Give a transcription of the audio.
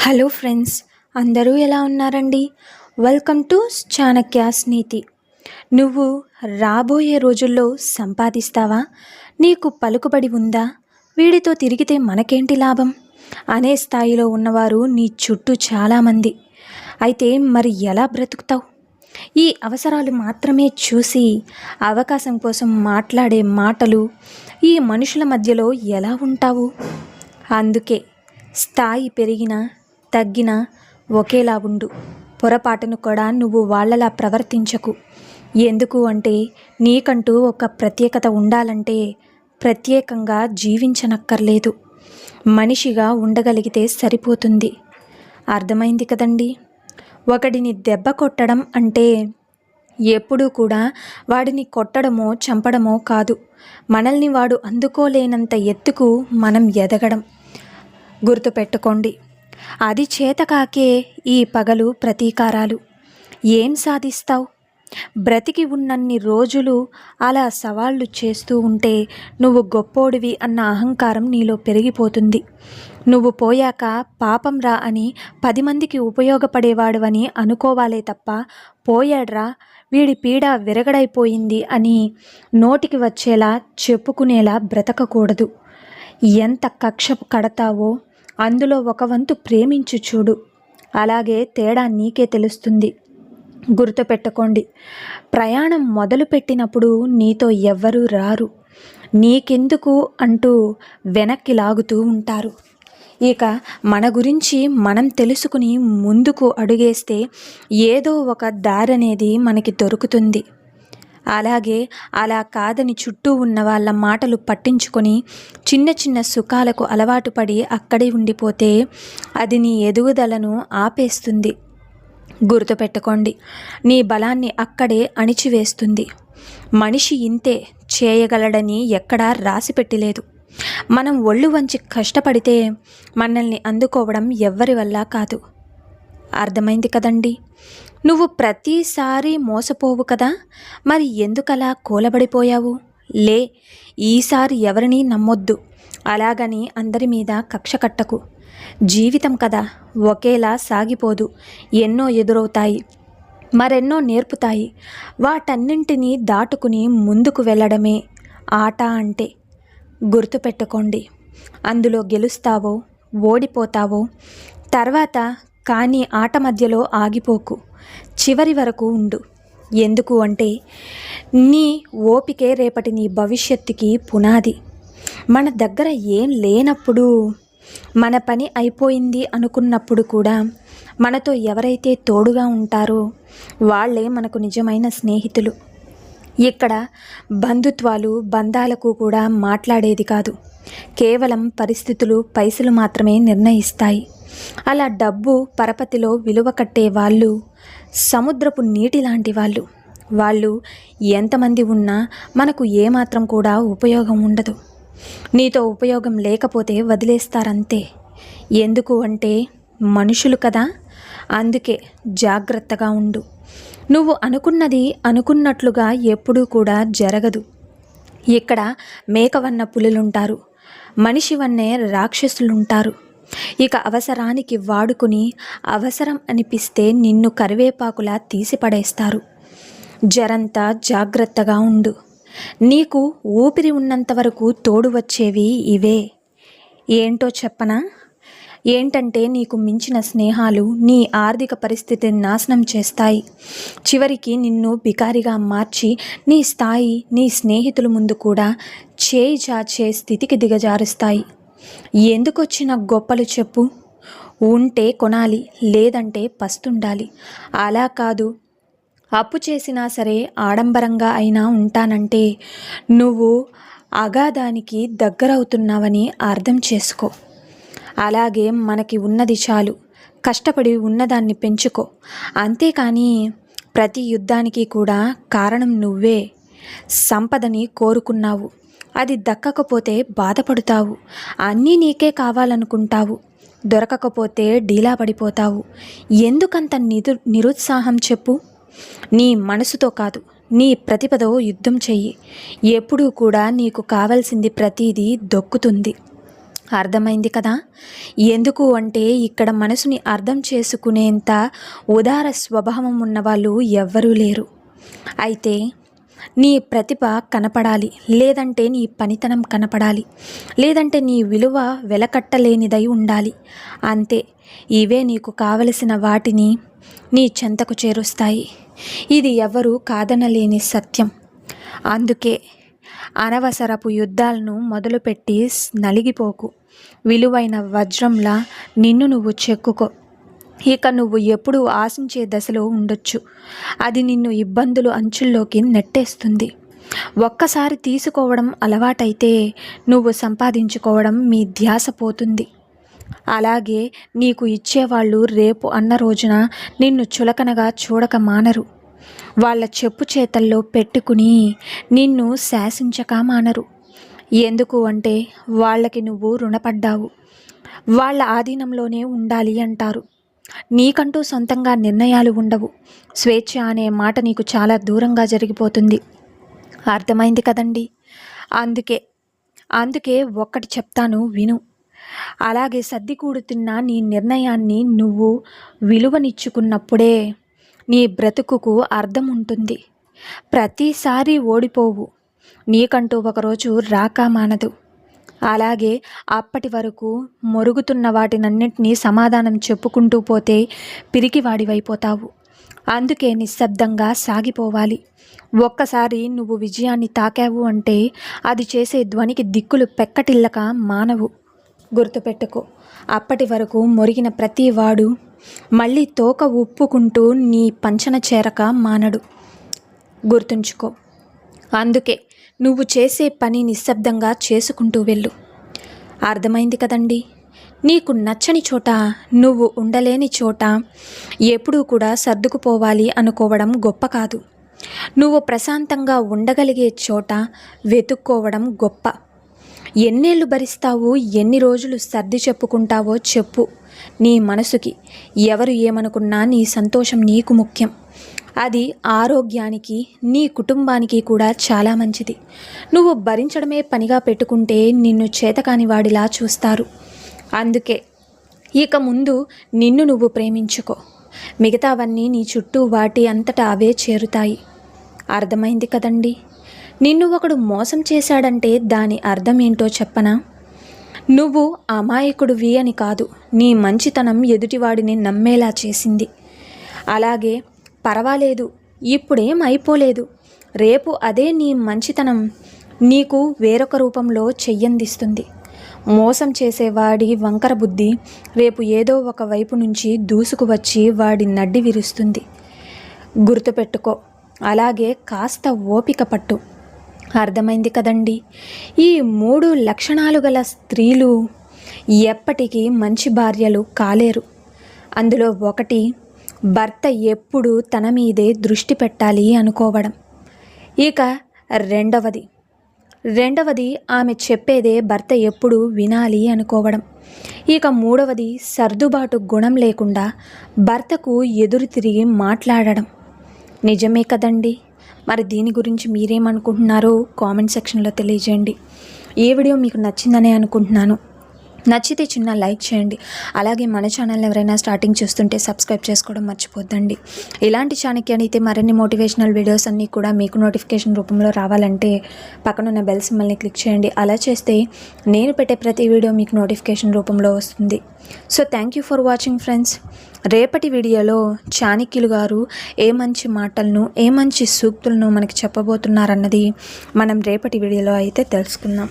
Hello friends, అందరూ ఎలా ఉన్నారండి? వెల్కమ్ టు చాణక్యాస్ నీతి. నువ్వు రాబోయే రోజుల్లో సంపాదిస్తావా? నీకు పలుకుబడి ఉందా? వీడితో తిరిగితే మనకేంటి లాభం అనే స్థాయిలో ఉన్నవారు నీ చుట్టూ చాలామంది. అయితే మరి ఎలా బ్రతుకుతావు? ఈ అవసరాలు మాత్రమే చూసి అవకాశం కోసం మాట్లాడే మాటలు ఈ మనుషుల మధ్యలో ఎలా ఉంటావు? అందుకే స్థాయి పెరిగినా తగ్గినా ఒకేలా ఉండు. పొరపాటును కూడా నువ్వు వాళ్ళలా ప్రవర్తించకు. ఎందుకు అంటే నీకంటూ ఒక ప్రత్యేకత ఉండాలంటే ప్రత్యేకంగా జీవించనక్కర్లేదు, మనిషిగా ఉండగలిగితే సరిపోతుంది. అర్థమైంది కదండి? ఒకడిని దెబ్బ కొట్టడం అంటే ఎప్పుడూ కూడా వాడిని కొట్టడమో చంపడమో కాదు, మనల్ని వాడు అందుకోలేనంత ఎత్తుకు మనం ఎదగడం. గుర్తుపెట్టుకోండి. అది చేతకాకే ఈ పగలు ప్రతీకారాలు. ఏం సాధిస్తావు? బ్రతికి ఉన్నన్ని రోజులు అలా సవాళ్ళు చేస్తూ ఉంటే నువ్వు గొప్పోడివి అన్న అహంకారం నీలో పెరిగిపోతుంది. నువ్వు పోయాక పాపం రా అని 10 మందికి ఉపయోగపడేవాడువని అనుకోవాలే తప్ప పోయాడ్రా వీడి పీడ విరగడైపోయింది అని నోటికి వచ్చేలా చెప్పుకునేలా బ్రతకకూడదు. ఎంత కక్ష కడతావో అందులో ఒక వంతు ప్రేమించు చూడు, అలాగే తేడా నీకే తెలుస్తుంది. గుర్తుపెట్టుకోండి, ప్రయాణం మొదలుపెట్టినప్పుడు నీతో ఎవ్వరూ రారు, నీకెందుకు అంటూ వెనక్కి లాగుతూ ఉంటారు. ఇక మన గురించి మనం తెలుసుకుని ముందుకు అడుగేస్తే ఏదో ఒక దారనేది మనకి దొరుకుతుంది. అలాగే అలా కాదని చుట్టూ ఉన్న వాళ్ళ మాటలు పట్టించుకొని చిన్న చిన్న సుఖాలకు అలవాటు పడి అక్కడే ఉండిపోతే అది నీ ఎదుగుదలను ఆపేస్తుంది. గుర్తుపెట్టుకోండి, నీ బలాన్ని అక్కడే అణిచివేస్తుంది. మనిషి ఇంతే చేయగలడని ఎక్కడా రాసిపెట్టలేదు. మనం ఒళ్ళు వంచి కష్టపడితే మనల్ని అందుకోవడం ఎవ్వరి వల్ల కాదు. అర్థమైంది కదండి? నువ్వు ప్రతిసారి మోసపోవు కదా, మరి ఎందుకలా కూలబడిపోయావు? లే, ఈసారి ఎవరినీ నమ్మొద్దు. అలాగని అందరి మీద కక్ష కట్టకు. జీవితం కదా, ఒకేలా సాగిపోదు. ఎన్నో ఎదురవుతాయి, మరెన్నో నేర్పుతాయి. వాటన్నింటినీ దాటుకుని ముందుకు వెళ్ళడమే ఆట అంటే. గుర్తుపెట్టుకోండి, అందులో గెలుస్తావో ఓడిపోతావో తర్వాత, కానీ ఆట మధ్యలో ఆగిపోకు. చివరి వరకు ఉండు. ఎందుకు అంటే నీ ఓపికే రేపటి నీ భవిష్యత్తుకి పునాది. మన దగ్గర ఏం లేనప్పుడు, మన పని అయిపోయింది అనుకున్నప్పుడు కూడా మనతో ఎవరైతే తోడుగా ఉంటారో వాళ్ళే మనకు నిజమైన స్నేహితులు. ఇక్కడ బంధుత్వాలు బంధాలకు కూడా మాట్లాడేది కాదు. కేవలం పరిస్థితులు పైసలు మాత్రమే నిర్ణయిస్తాయి. అలా డబ్బు పరపతిలో విలువ కట్టే వాళ్ళు సముద్రపు నీటి లాంటి వాళ్ళు. వాళ్ళు ఎంతమంది ఉన్నా మనకు ఏమాత్రం కూడా ఉపయోగం ఉండదు. నీతో ఉపయోగం లేకపోతే వదిలేస్తారంతే. ఎందుకు అంటే మనుషులు కదా. అందుకే జాగ్రత్తగా ఉండు. నువ్వు అనుకున్నది అనుకున్నట్లుగా ఎప్పుడూ కూడా జరగదు. ఇక్కడ మేకవన్న పులులుంటారు, మనిషి వన్నే రాక్షసులుంటారు. ఇక అవసరానికి వాడుకుని అవసరం అనిపిస్తే నిన్ను కరివేపాకులా తీసిపడేస్తారు. జరంతా జాగ్రత్తగా ఉండు. నీకు ఊపిరి ఉన్నంత వరకు తోడు వచ్చేవి ఇవే. ఏంటో చెప్పనా? ఏంటంటే నీకు మించిన స్నేహాలు నీ ఆర్థిక పరిస్థితిని నాశనం చేస్తాయి. చివరికి నిన్ను బికారిగా మార్చి నీ స్థాయి నీ స్నేహితుల ముందు కూడా చేయి చాచే స్థితికి దిగజారుస్తాయి. ఎందుకొచ్చిన గొప్పలు చెప్పు? ఉంటే కొనాలి, లేదంటే పస్తుండాలి. అలా కాదు, అప్పు చేసినా సరే ఆడంబరంగా అయినా ఉంటానంటే నువ్వు అగాధానికి దగ్గరవుతున్నావని అర్థం చేసుకో. అలాగే మనకి ఉన్నది చాలు, కష్టపడి ఉన్నదాన్ని పెంచుకో. అంతేకాని ప్రతి యుద్ధానికి కూడా కారణం నువ్వే. సంపదని కోరుకున్నావు, అది దక్కకపోతే బాధపడతావు. అన్నీ నీకే కావాలనుకుంటావు, దొరకకపోతే డీలా పడిపోతావు. ఎందుకంత నిరుత్సాహం చెప్పు? నీ మనసుతో కాదు, నీ ప్రతిభతో యుద్ధం చెయ్యి. ఎప్పుడూ కూడా నీకు కావాల్సింది ప్రతిదీ దొక్కుతుంది. అర్థమైంది కదా? ఎందుకు అంటే ఇక్కడ మనసుని అర్థం చేసుకునేంత ఉదార స్వభావం ఉన్నవాళ్ళు ఎవ్వరూ లేరు. అయితే నీ ప్రతిభ కనపడాలి, లేదంటే నీ పనితనం కనపడాలి, లేదంటే నీ విలువ వెలకట్టలేనిదై ఉండాలి. అంతే, ఇవే నీకు కావలసిన వాటిని నీ చెంతకు చేరుస్తాయి. ఇది ఎవరు కాదనలేని సత్యం. అందుకే అనవసరపు యుద్ధాలను మొదలుపెట్టి నలిగిపోకు. విలువైన వజ్రంలా నిన్ను నువ్వు చెక్కుకో. ఇక నువ్వు ఎప్పుడూ ఆశించే దశలో ఉండొచ్చు. అది నిన్ను ఇబ్బందులు అంచుల్లోకి నెట్టేస్తుంది. ఒక్కసారి తీసుకోవడం అలవాటైతే నువ్వు సంపాదించుకోవడం మీ ధ్యాస పోతుంది. అలాగే నీకు ఇచ్చేవాళ్ళు రేపు అన్న రోజున నిన్ను చులకనగా చూడక మానరు. వాళ్ళ చెప్పు చేతల్లో పెట్టుకుని నిన్ను శాసించక మానరు. ఎందుకు అంటే వాళ్ళకి నువ్వు రుణపడ్డావు. వాళ్ళ ఆధీనంలోనే ఉండాలి అంటారు. నీకంటూ సొంతంగా నిర్ణయాలు ఉండవు. స్వేచ్ఛ అనే మాట నీకు చాలా దూరంగా జరిగిపోతుంది. అర్థమైంది కదండి? అందుకే ఒక్కటి చెప్తాను విను. అలాగే సర్దికూడుతున్న నీ నిర్ణయాన్ని నువ్వు విలువనిచ్చుకున్నప్పుడే నీ బ్రతుకుకు అర్థం ఉంటుంది. ప్రతిసారి ఓడిపోవు. నీకంటూ ఒకరోజు రాక మానదు. అలాగే అప్పటి వరకు మొరుగుతున్న వాటినన్నింటినీ సమాధానం చెప్పుకుంటూ పోతే పిరికివాడివైపోతావు. అందుకే నిశ్శబ్దంగా సాగిపోవాలి. ఒక్కసారి నువ్వు విజయాన్ని తాకావు అంటే అది చేసే ధ్వనికి దిక్కులు పెక్కటిల్లక మానవు. గుర్తుపెట్టుకో, అప్పటి వరకు మొరిగిన ప్రతి వాడు మళ్ళీ తోక ఉప్పుకుంటూ నీ పంచన చేరక మానడు. గుర్తుంచుకో. అందుకే నువ్వు చేసే పని నిశ్శబ్దంగా చేసుకుంటూ వెళ్ళు. అర్థమైంది కదండి? నీకు నచ్చని చోట, నువ్వు ఉండలేని చోట ఎప్పుడూ కూడా సర్దుకుపోవాలి అనుకోవడం గొప్ప కాదు. నువ్వు ప్రశాంతంగా ఉండగలిగే చోట వెతుక్కోవడం గొప్ప. ఎన్నేళ్ళు భరిస్తావు, ఎన్ని రోజులు సర్ది చెప్పుకుంటావో చెప్పు. నీ మనసుకి ఎవరు ఏమనుకున్నా నీ సంతోషం నీకు ముఖ్యం. అది ఆరోగ్యానికి, నీ కుటుంబానికి కూడా చాలా మంచిది. నువ్వు భరించడమే పనిగా పెట్టుకుంటే నిన్ను చేతకాని వాడిలా చూస్తారు. అందుకే ఇక ముందు నిన్ను నువ్వు ప్రేమించుకో. మిగతావన్నీ నీ చుట్టూ వాటి అంతటా అవే చేరుతాయి. అర్థమైంది కదండి? నిన్ను ఒకడు మోసం చేశాడంటే దాని అర్థం ఏంటో చెప్పనా? నువ్వు అమాయకుడివి అని కాదు, నీ మంచితనం ఎదుటివాడిని నమ్మేలా చేసింది. అలాగే పర్వాలేదు, ఇప్పుడేం అయిపోలేదు, రేపు అదే నీ మంచితనం నీకు వేరొక రూపంలో చెయ్యందిస్తుంది. మోసం చేసేవాడి వంకర బుద్ధి రేపు ఏదో ఒక వైపు నుంచి దూసుకు వచ్చి వాడి నడ్డి విరుస్తుంది. గుర్తుపెట్టుకో. అలాగే కాస్త ఓపిక పట్టు. అర్థమైంది కదండి? ఈ 3 లక్షణాలు గల స్త్రీలు ఎప్పటికీ మంచి భార్యలు కాలేరు. అందులో ఒకటి, భర్త ఎప్పుడు తన మీదే దృష్టి పెట్టాలి అనుకోవడం. ఇక రెండవది ఆమె చెప్పేదే భర్త ఎప్పుడు వినాలి అనుకోవడం. ఇక మూడవది, సర్దుబాటు గుణం లేకుండా భర్తకు ఎదురు తిరిగి మాట్లాడడం. నిజమే కదండి? మరి దీని గురించి మీరేమనుకుంటున్నారో కామెంట్ సెక్షన్లో తెలియజేయండి. ఈ వీడియో మీకు నచ్చిందనే అనుకుంటున్నాను. నచ్చితే చిన్న లైక్ చేయండి. అలాగే మన ఛానల్ని ఎవరైనా స్టార్టింగ్ చూస్తుంటే సబ్స్క్రైబ్ చేసుకోవడం మర్చిపోద్దండి. ఇలాంటి చాణక్యానైతే మరిన్ని మోటివేషనల్ వీడియోస్ అన్నీ కూడా మీకు నోటిఫికేషన్ రూపంలో రావాలంటే పక్కనున్న బెల్ సింబల్ని క్లిక్ చేయండి. అలా చేస్తే నేను పెట్టే ప్రతి వీడియో మీకు నోటిఫికేషన్ రూపంలో వస్తుంది. So thank you for watching friends. రేపటి వీడియోలో చాణక్యులు గారు ఏ మంచి మాటలను, ఏ మంచి సూక్తులను మనకి చెప్పబోతున్నారన్నది మనం రేపటి వీడియోలో అయితే తెలుసుకుందాం.